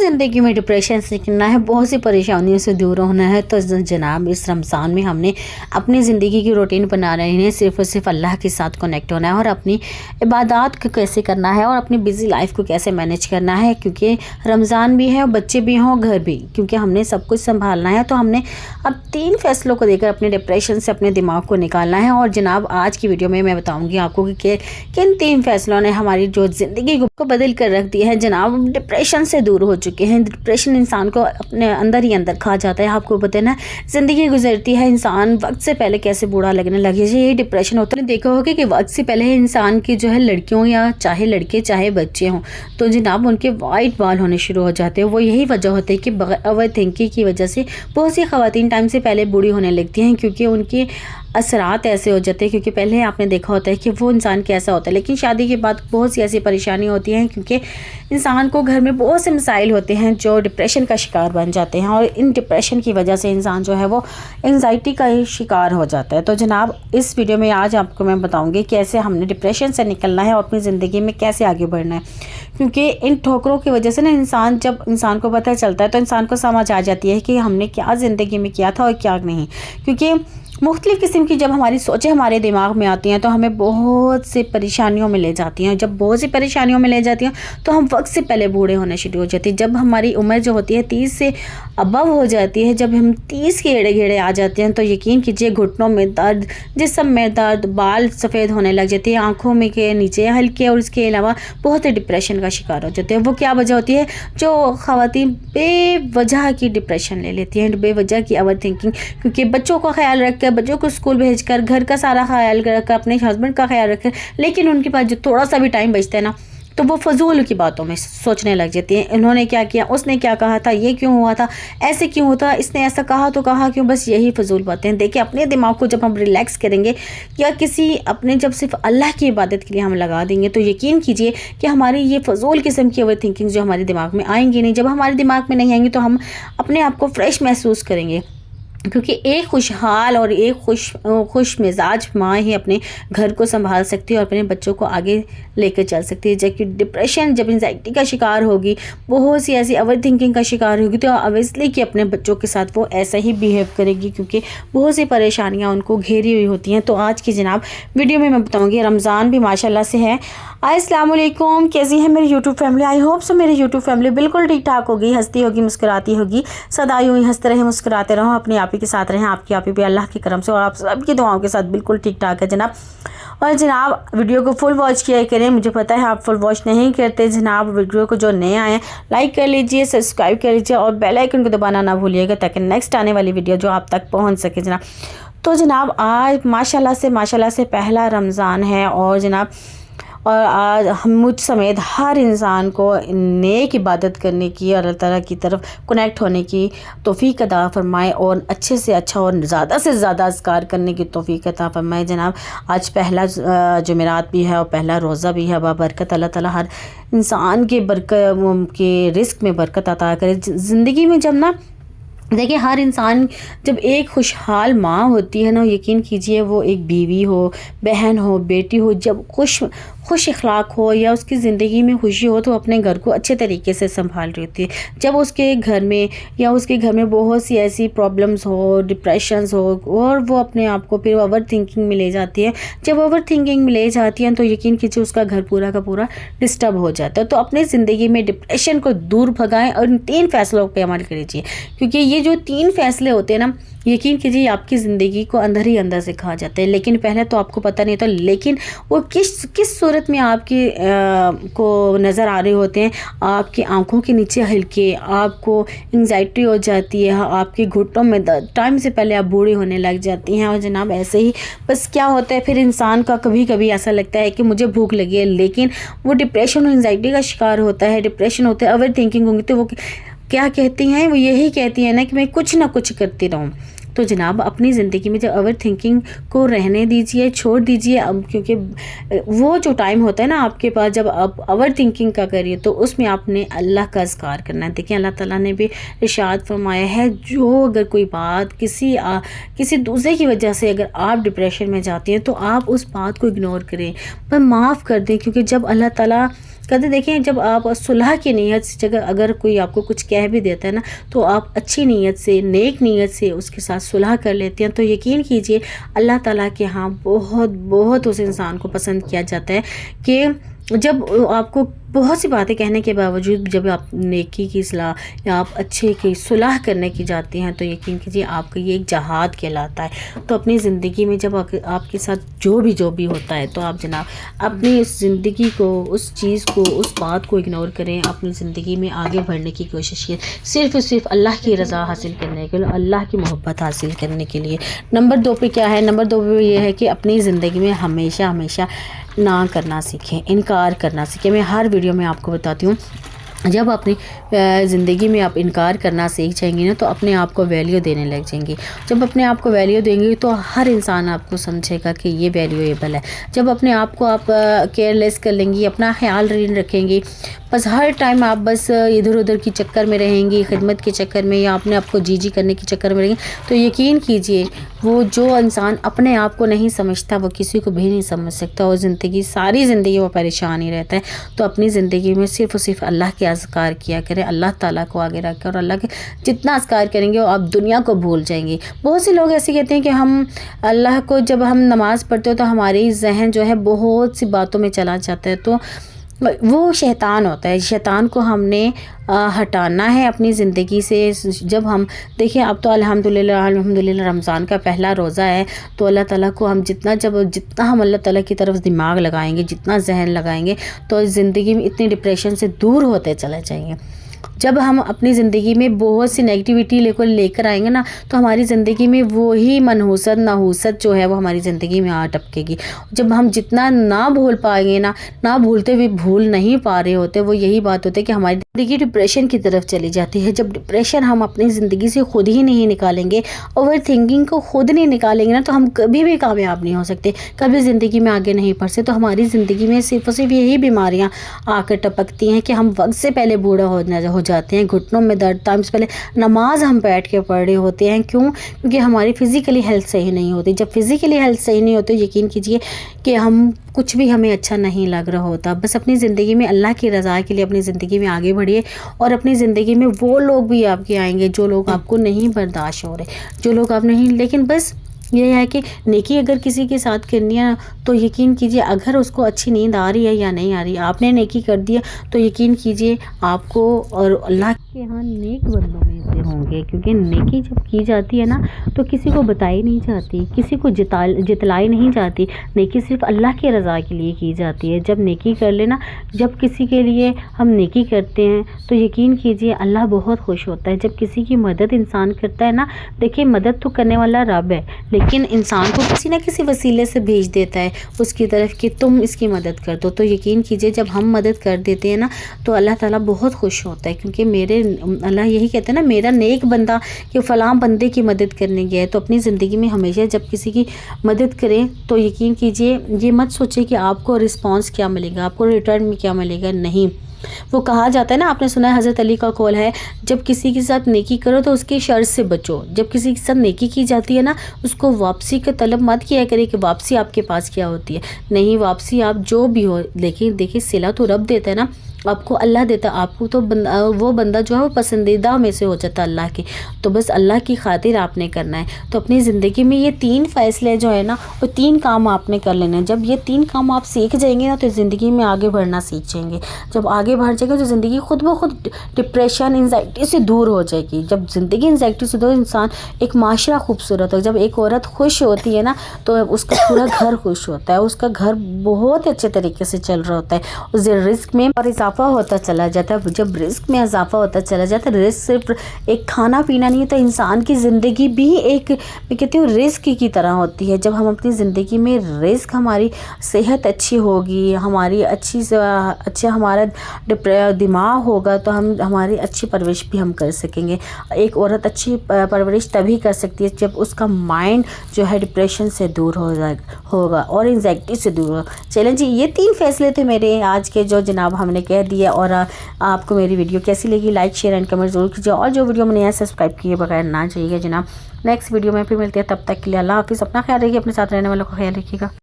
ज़िंदगी में डिप्रेशन से निकलना है, बहुत सी परेशानियों से दूर होना है, तो जनाब इस रमज़ान में हमने अपनी ज़िंदगी की रूटीन बना रहे हैं। सिर्फ़ और सिर्फ अल्लाह के साथ कनेक्ट होना है और अपनी इबादत को कैसे करना है और अपनी बिज़ी लाइफ को कैसे मैनेज करना है, क्योंकि रमज़ान भी है और बच्चे भी हों, घर भी, क्योंकि हमने सब कुछ संभालना है। तो हमने अब 3 फैसलों को देकर अपने डिप्रेशन से अपने दिमाग को निकालना है। और जनाब आज की वीडियो में मैं बताऊँगी आपको कि किन 3 फैसलों ने हमारी जो ज़िंदगी को बदल कर रख दिया है। जनाब डिप्रेशन से दूर हो चुके हैं। डिप्रेशन इंसान को अपने अंदर ही अंदर खा जाता है। आपको पता है ना, ज़िंदगी गुजरती है, इंसान वक्त से पहले कैसे बूढ़ा लगने लगे, यही डिप्रेशन होता है। देखा होगा कि वक्त से पहले इंसान की जो है लड़कियों या चाहे लड़के चाहे बच्चे हों, तो जनाब उनके वाइट बाल होने शुरू हो जाते हैं। वो यही वजह होती है कि ओवर थिंकिंग की वजह से बहुत सी ख़वातीन टाइम से पहले बूढ़ी होने लगती हैं, क्योंकि उनके असरात ऐसे हो जाते हैं। क्योंकि पहले आपने देखा होता है कि वो इंसान कैसा होता है, लेकिन शादी के बाद बहुत सी ऐसी परेशानी होती हैं, क्योंकि इंसान को घर में बहुत से मसाइल होते हैं जो डिप्रेशन का शिकार बन जाते हैं। और इन डिप्रेशन की वजह से इंसान जो है वो एंजाइटी का ही शिकार हो जाता है। तो जनाब इस वीडियो में आज आपको मैं बताऊंगी कैसे हमने डिप्रेशन से निकलना है और अपनी ज़िंदगी में कैसे आगे बढ़ना है। क्योंकि इन ठोकरों की वजह से ना जब इंसान को पता चलता है तो इंसान को समझ आ जाती है कि हमने क्या ज़िंदगी में किया था और क्या नहीं। क्योंकि मुख्तलिफ़ किस्म की जब हमारी सोचें हमारे दिमाग में आती हैं तो हमें बहुत सी परेशानियों में ले जाती हैं। जब बहुत सी परेशानियों में ले जाती हैं तो हम वक्त से पहले बूढ़े होने शुरू हो जाते हैं। जब हमारी उम्र जो होती है 30 से अबव हो जाती है, जब हम 30 के एड़े गेड़े आ जाते हैं, तो यकीन कीजिए घुटनों में दर्द, जिस्म में दर्द, बाल सफ़ेद होने लग जाते हैं, आँखों में के नीचे हल्के, और इसके अलावा बहुत ही डिप्रेशन का शिकार हो जाते हैं। वो क्या वजह होती है? जो ख़वातीन बेवजह की डिप्रेशन ले लेती हैं, बेवजह की ओवर थिंकिंग, क्योंकि बच्चों का ख्याल रख, बच्चों को स्कूल भेजकर, घर का सारा ख्याल रखकर, अपने हस्बैंड का ख्याल रखकर, लेकिन उनके पास जो थोड़ा सा भी टाइम बचता है ना, तो वो फजूल की बातों में सोचने लग जाती हैं। इन्होंने क्या किया, उसने क्या कहा था, ये क्यों हुआ था, ऐसे क्यों होता, इसने ऐसा कहा तो कहा क्यों, बस यही फजूल बातें। देखिए अपने दिमाग को जब हम रिलैक्स करेंगे या किसी अपने जब सिर्फ अल्लाह की इबादत के लिए हम लगा देंगे, तो यकीन कीजिए कि हमारी ये फजूल किस्म की ओवर थिंकिंग जो हमारे दिमाग में आएंगी नहीं। जब हमारे दिमाग में नहीं आएंगी तो हम अपने आप को फ्रेश महसूस करेंगे, क्योंकि एक खुशहाल और एक खुश मिजाज माँ ही अपने घर को संभाल सकती है और अपने बच्चों को आगे लेकर चल सकती है। जबकि डिप्रेशन जब एंजाइटी का शिकार होगी, बहुत सी ऐसी ओवर थिंकिंग का शिकार होगी, तो ऑब्वियसली कि अपने बच्चों के साथ वो ऐसा ही बिहेव करेगी, क्योंकि बहुत सी परेशानियाँ उनको घेरी हुई होती हैं। तो आज की जनाब वीडियो में मैं बताऊँगी, रमज़ान भी माशाल्लाह से है। अस्सलाम वालेकुम, कैसी है मेरी YouTube family? I hope so मेरी यूट्यूब फैमिली बिल्कुल ठीक ठाक होगी, हंसती होगी, मुस्कुराती होगी, सदा यूँ ही हंसते रहे, मुस्कुराते रहो, अपनी आप ही के साथ रहें, आपकी आप ही भी अल्लाह की करम से और आप सबकी दुआओं के साथ बिल्कुल ठीक ठाक है जनाब। और जनाब वीडियो को फुल वॉच किया करें, मुझे पता है आप फुल वॉच नहीं करते जनाब। वीडियो को जो नए आए लाइक कर लीजिए, सब्सक्राइब कर लीजिए और बेल आइकन को दबाना ना भूलिएगा, ताकि नेक्स्ट आने वाली वीडियो जो आप तक पहुँच सके जनाब। तो जनाब आज माशाल्लाह से पहला रमज़ान है, और जनाब और आज हम मुझ समेत हर इंसान को नेक इबादत करने की और अल्लाह ताला की तरफ कनेक्ट होने की तौफीक अता फरमाए, और अच्छे से अच्छा और ज़्यादा से ज़्यादा अज़कार करने की तौफीक अता फरमाए जनाब। आज पहला जुमेरात भी है और पहला रोज़ा भी है। बाबरकत अल्लाह ताला हर इंसान के रिस्क में बरकत अता करे। ज़िंदगी में जब ना देखिए हर इंसान जब एक खुशहाल माँ होती है ना, यकीन कीजिए वो एक बीवी हो, बहन हो, बेटी हो, जब खुश इखलाक हो या उसकी ज़िंदगी में खुशी हो, तो अपने घर को अच्छे तरीके से संभाल रही होती है। जब उसके घर में बहुत सी ऐसी प्रॉब्लम्स हो, डिप्रेशंस हो, और वो अपने आप को फिर ओवर थिंकिंग में ले जाती है। जब ओवर थिंकिंग में ले जाती हैं तो यकीन कीजिए उसका घर पूरा का पूरा डिस्टर्ब हो जाता है। तो अपने ज़िंदगी में डिप्रेशन को दूर भगाएं और इन 3 फैसलों पर अमल कीजिए, क्योंकि ये जो 3 फैसले होते हैं ना, यकीन कीजिए आपकी ज़िंदगी को अंदर ही अंदर से खा जाते हैं। लेकिन पहले तो आपको पता नहीं था, लेकिन वो किस सूरत में आपकी को नज़र आ रहे होते हैं। आपकी आंखों के नीचे हल्के, आपको एंजाइटी हो जाती है, आपके घुटनों में दर्द, टाइम से पहले आप बूढ़ी होने लग जाती हैं। और जनाब ऐसे ही बस क्या होता है, फिर इंसान का कभी कभी ऐसा लगता है कि मुझे भूख लगी है, लेकिन वो डिप्रेशन और एंजाइटी का शिकार होता है। डिप्रेशन होता है, ओवर थिंकिंग होंगी, तो वो क्या कहती हैं, वो यही कहती हैं ना कि मैं कुछ ना कुछ करती रहूँ। तो जनाब अपनी ज़िंदगी में जब ओवर थिंकिंग को रहने दीजिए, छोड़ दीजिए। अब क्योंकि वो जो टाइम होता है ना आपके पास, जब आप ओवर थिंकिंग का करिए, तो उसमें आपने अल्लाह का अज़कार करना है। देखिए अल्लाह ताला ने भी इरशाद फरमाया है, जो अगर कोई बात किसी दूसरे की वजह से अगर आप डिप्रेशन में जाती हैं, तो आप उस बात को इग्नोर करें, पर माफ़ कर दें। क्योंकि जब अल्लाह ताला कहते देखें जब आप सुलह की नीयत से जगह अगर कोई आपको कुछ कह भी देता है ना, तो आप अच्छी नीयत से, नेक नीयत से उसके साथ सुलह कर लेते हैं, तो यकीन कीजिए अल्लाह ताला के यहाँ बहुत बहुत उस इंसान को पसंद किया जाता है कि जब आपको बहुत सी बातें कहने के बावजूद जब आप नेकी की सलाह या आप अच्छे की सुलह करने की जाती हैं, तो यकीन कीजिए आपका ये एक जहाद कहलाता है। तो अपनी ज़िंदगी में जब आपके साथ जो भी होता है, तो आप जनाब अपनी उस ज़िंदगी को, उस चीज़ को, उस बात को इग्नोर करें, अपनी ज़िंदगी में आगे बढ़ने की कोशिश करें, सिर्फ अल्लाह की रज़ा हासिल करने के लिए, अल्लाह की मोहब्बत हासिल करने के लिए। नंबर 2 पे क्या है? नंबर 2 पे ये है कि अपनी ज़िंदगी में हमेशा ना करना सीखें, इनकार करना सीखें। मैं हर वीडियो में आपको बताती हूँ, जब अपनी ज़िंदगी में आप इनकार करना सीख जाएंगी ना, तो अपने आप को वैल्यू देने लग जाएंगी। जब अपने आप को वैल्यू देंगी तो हर इंसान आपको समझेगा कि ये वैल्यूएबल है। जब अपने आप को आप केयरलेस कर लेंगी, अपना ख्याल रखेंगी, बस हर टाइम आप बस इधर उधर की चक्कर में रहेंगी, खिदमत के चक्कर में या अपने आप को जी करने के चक्कर में रहेंगी, तो यकीन कीजिए वो जो इंसान अपने आप को नहीं समझता वो किसी को भी नहीं समझ सकता, और सारी ज़िंदगी वो परेशान ही रहता है। तो अपनी ज़िंदगी में सिर्फ अल्लाह के अज़कार किया करें, अल्लाह ताला को आगे रख कर, और अल्लाह के जितना अज़कार करेंगे आप दुनिया को भूल जाएंगे। बहुत से लोग ऐसे कहते हैं कि हम अल्लाह को, जब हम नमाज़ पढ़ते हो तो हमारी जहन जो है बहुत सी बातों में चला जाता है, तो वो शैतान होता है। शैतान को हमने हटाना है अपनी ज़िंदगी से। जब हम देखें, अब तो अल्हम्दुलिल्लाह रमज़ान का पहला रोज़ा है, तो अल्लाह ताला को हम जितना हम अल्लाह ताला की तरफ दिमाग लगाएंगे, जितना जहन लगाएंगे, तो ज़िंदगी में इतने डिप्रेशन से दूर होते चले जाएंगे। जब हम अपनी ज़िंदगी में बहुत सी नेगेटिविटी लेकर आएंगे ना, तो हमारी ज़िंदगी में वही मनहूसत नहूसत जो है वो हमारी ज़िंदगी में आ टपकेगी। जब हम जितना ना भूल पाएंगे ना भूलते हुए भूल नहीं पा रहे होते, वो यही बात होती है कि हमारी ज़िंदगी डिप्रेशन की तरफ चली जाती है। जब डिप्रेशन हम अपनी ज़िंदगी से खुद ही नहीं निकालेंगे, ओवर थिंकिंग को खुद नहीं निकालेंगे ना, तो हम कभी भी कामयाब नहीं हो सकते, कभी ज़िंदगी में आगे नहीं बढ़ सकते। तो हमारी ज़िंदगी में सिर्फ यही बीमारियाँ आकर टपकती हैं कि हम वक्त से पहले बूढ़ा हो जाते हैं, घुटनों में दर्द, टाइम से पहले नमाज हम बैठ के पढ़ रहे होते हैं। क्यों? क्योंकि हमारी फ़िज़िकली हेल्थ सही नहीं होती। जब फ़िज़िकली हेल्थ सही नहीं होती, यकीन कीजिए कि हम कुछ भी हमें अच्छा नहीं लग रहा होता। बस अपनी ज़िंदगी में अल्लाह की रज़ा के लिए अपनी ज़िंदगी में आगे बढ़िए, और अपनी ज़िंदगी में वो लोग भी आपके आएंगे जो लोग आपको नहीं बर्दाश्त हो रहे, जो लोग आप नहीं, लेकिन बस ये है कि नेकी अगर किसी के साथ करनी है, तो यकीन कीजिए अगर उसको अच्छी नींद आ रही है या नहीं आ रही, आपने नेकी कर दिया, तो यकीन कीजिए आपको और अल्लाह के यहाँ नेक बंदों में से होंगे। क्योंकि नेकी जब की जाती है ना, तो किसी को बताई नहीं जाती, किसी को जितलाई नहीं जाती। नेकी सिर्फ अल्लाह की रज़ा के लिए की जाती है। जब नेकी कर लेना, जब किसी के लिए हम नेकी करते हैं, तो यकीन कीजिए अल्लाह बहुत खुश होता है। जब किसी की मदद इंसान करता है ना, देखिए मदद तो करने वाला रब है, लेकिन इंसान को किसी न किसी वसीले से भेज देता है उसकी तरफ कि तुम इसकी मदद कर दो। तो यकीन कीजिए जब हम मदद कर देते हैं ना, तो अल्लाह ताला बहुत खुश होता है। क्योंकि अल्लाह यही कहते हैं ना, मेरा नेक बंदा कि फ़लाँ बंदे की मदद करने गया है। तो अपनी ज़िंदगी में हमेशा जब किसी की मदद करें, तो यकीन कीजिए ये मत सोचिए कि आपको रिस्पॉन्स क्या मिलेगा, आपको रिटर्न में क्या मिलेगा। नहीं, वो कहा जाता है ना, आपने सुना है, हज़रत अली का कौल है, जब किसी के साथ नेकी करो तो उसके शर से बचो। जब किसी के साथ नेकी की जाती है ना, उसको वापसी का तलब मत किया करे कि वापसी आपके पास क्या होती है। नहीं, वापसी आप जो भी हो, लेकिन देखिए सिला तो रब देता है ना, आपको अल्लाह देता, आपको तो वो बंदा जो है वो पसंदीदा में से हो जाता है अल्लाह के। तो बस अल्लाह की खातिर आपने करना है। तो अपनी ज़िंदगी में ये 3 फ़ैसले जो है ना, वो 3 काम आपने कर लेने हैं। जब ये 3 काम आप सीख जाएंगे ना, तो ज़िंदगी में आगे बढ़ना सीख जाएंगे। जब आगे बढ़ जाएंगे तो ज़िंदगी खुद ब खुद डिप्रेशन, एंजाइटी से दूर हो जाएगी। जब ज़िंदगी एंजाइटी से दूर, इंसान, एक माशरा खूबसूरत हो। जब एक औरत खुश होती है ना, तो उसका पूरा घर खुश होता है, उसका घर बहुत अच्छे तरीके से चल रहा होता है, उस रिस्क में और इजाफा होता चला जाता है। जब रिस्क में इजाफा होता चला जाता है, रिस्क सिर्फ एक खाना पीना नहीं है, तो इंसान की ज़िंदगी भी एक, मैं कहती हूँ, रिस्क की तरह होती है। जब हम अपनी ज़िंदगी में रिस्क, हमारी सेहत अच्छी होगी, हमारी अच्छा हमारा दिमाग होगा, तो हम हमारी अच्छी परवरिश भी हम कर सकेंगे। एक औरत अच्छी परवरिश तभी कर सकती है जब उसका माइंड जो है डिप्रेशन से दूर होगा और एंजाइटी से दूर होगा। चलें जी, ये 3 फैसले थे मेरे आज के, जो जनाब हमने कह दिया। और आपको मेरी वीडियो कैसी लगी, लाइक शेयर एंड कमेंट ज़रूर कीजिए, और जो वीडियो मैंने यहाँ सब्सक्राइब किए बगैर ना चाहिए जनाब। नेक्स्ट वीडियो में फिर मिलते हैं, तब तक के लिए अल्लाह हाफिज़। अपना ख्याल रखिए, अपने साथ रहने वालों का ख्याल रखिएगा।